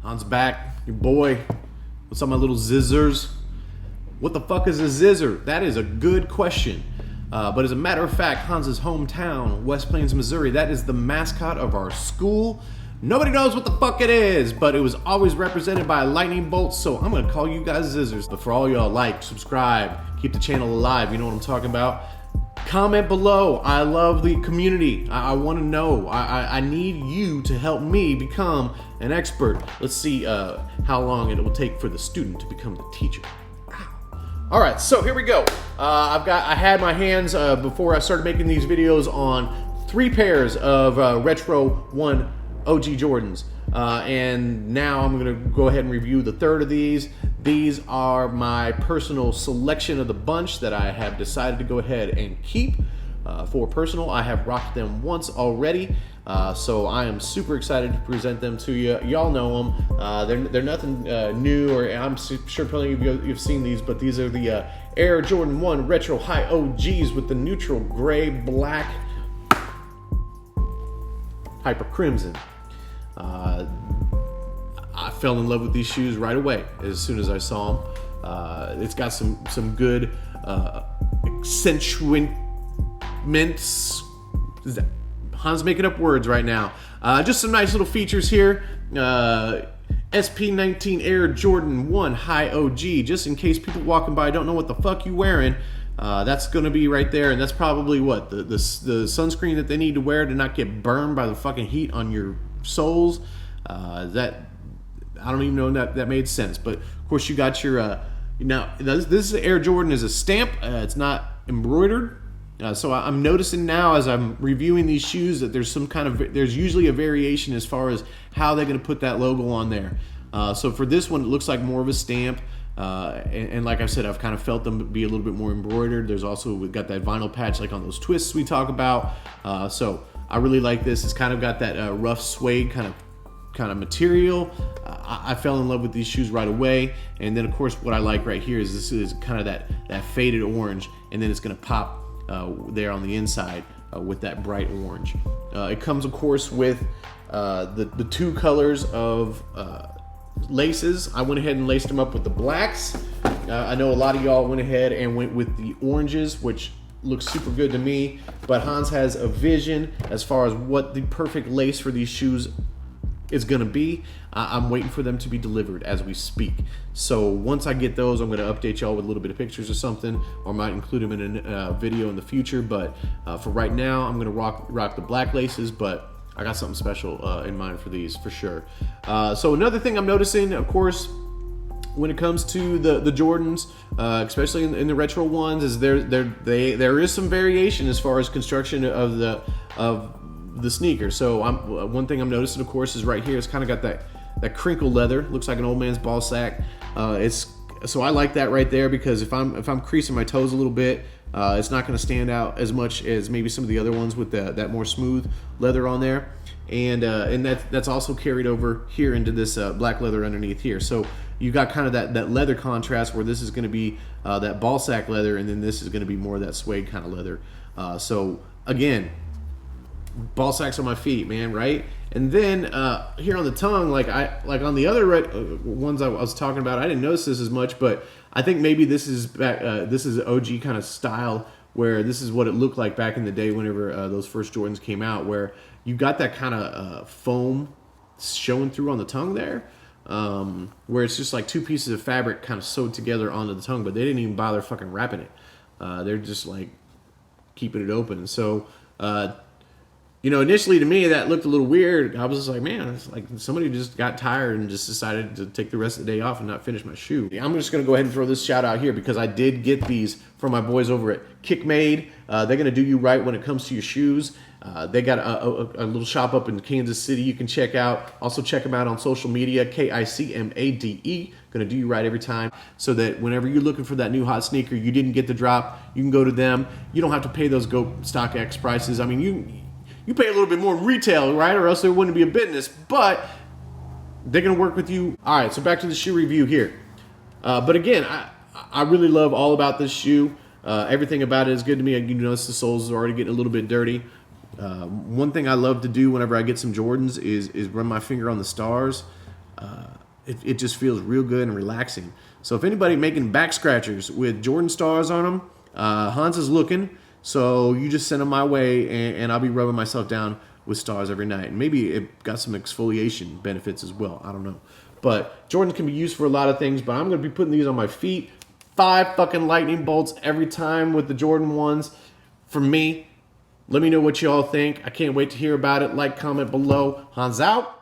Hans back, your boy. What's up, my little zizzers? What the fuck is a zizzer? That is a good question. But as a matter of fact, Hans's hometown, West Plains, Missouri, that is the mascot of our school. Nobody knows what the fuck it is, but it was always represented by a lightning bolt, so I'm gonna call you guys zizzers. But for all y'all, like, subscribe, keep the channel alive, you know what I'm talking about? Comment below. I love the community. I want to know. I need you to help me become an expert. Let's see how long it will take for the student to become the teacher. All right, so here we go. I had my hands before I started making these videos on 3 pairs of Retro 1 OG Jordans. And now I'm gonna go ahead and review the third of these. These are my personal selection of the bunch that I have decided to go ahead and keep for personal. I have rocked them once already, so I am super excited to present them to you. Y'all know them. They're nothing new, or I'm sure plenty of you've seen these, but these are the Air Jordan 1 Retro High OGs with the neutral gray, black, hyper crimson. I fell in love with these shoes right away as soon as I saw them. It's got some good accentuaments. Hans making up words right now. Just some nice little features here. SP19 Air Jordan 1 High OG. Just in case people walking by don't know what the fuck you wearing, that's going to be right there, and that's probably what the sunscreen that they need to wear to not get burned by the fucking heat on your soles. That I don't even know that made sense, but of course you got your now this Air Jordan is a stamp. It's not embroidered, so I'm noticing now as I'm reviewing these shoes that there's usually a variation as far as how they're going to put that logo on there. So for this one, it looks like more of a stamp. And like I said, I've kind of felt them be a little bit more embroidered. There's also, we've got that vinyl patch like on those twists we talk about. So I really like this. It's kind of got that rough suede kind of material. I fell in love with these shoes right away. And then of course what I like right here is this is kind of that faded orange, and then it's going to pop there on the inside with that bright orange. It comes of course with the 2 colors of laces. I went ahead and laced them up with the blacks. I know a lot of y'all went ahead and went with the oranges, which looks super good to me, but Hans has a vision as far as what the perfect lace for these shoes is gonna be. I'm waiting for them to be delivered as we speak. So once I get those, I'm gonna update y'all with a little bit of pictures or something, or might include them in a video in the future. But for right now, I'm gonna rock the black laces, but I got something special in mind for these for sure. So another thing I'm noticing, of course, when it comes to the Jordans, especially in the retro ones, is there is some variation as far as construction of the sneaker. So one thing I'm noticing, of course, is right here. It's kind of got that crinkle leather. Looks like an old man's ball sack. So I like that right there, because if I'm creasing my toes a little bit, it's not going to stand out as much as maybe some of the other ones with that more smooth leather on there. And that's also carried over here into this black leather underneath here. So you got kind of that leather contrast, where this is going to be that ball sack leather, and then this is going to be more of that suede kind of leather. So again, ball sacks on my feet, man, right? And then here on the tongue, like on the other ones I was talking about, I didn't notice this as much, but I think maybe this is OG kind of style, where this is what it looked like back in the day whenever those first Jordans came out, where you got that kind of foam showing through on the tongue there, where it's just like 2 pieces of fabric kind of sewed together onto the tongue, but they didn't even bother fucking wrapping it. They're just like keeping it open. So initially to me that looked a little weird. I was just like, man, it's like somebody just got tired and just decided to take the rest of the day off and not finish my shoe. I'm just gonna go ahead and throw this shout out here, because I did get these from my boys over at KiCMADE. They're gonna do you right when it comes to your shoes. They got a little shop up in Kansas City you can check out. Also check them out on social media, KiCMADE. Gonna do you right every time, so that whenever you're looking for that new hot sneaker, you didn't get the drop, you can go to them. You don't have to pay those StockX prices. I mean, you pay a little bit more retail, right? Or else there wouldn't be a business, but they're gonna work with you. All right, so back to the shoe review here. But again, I really love all about this shoe. Everything about it is good to me. You notice the soles are already getting a little bit dirty. One thing I love to do whenever I get some Jordans is run my finger on the stars. it just feels real good and relaxing. So if anybody making back scratchers with Jordan stars on them, Hans is looking. So you just send them my way, and I'll be rubbing myself down with stars every night. And maybe it got some exfoliation benefits as well. I don't know. But Jordans can be used for a lot of things, but I'm going to be putting these on my feet. 5 fucking lightning bolts every time with the Jordan 1s. For me, let me know what you all think. I can't wait to hear about it. Like, comment below. Hans out.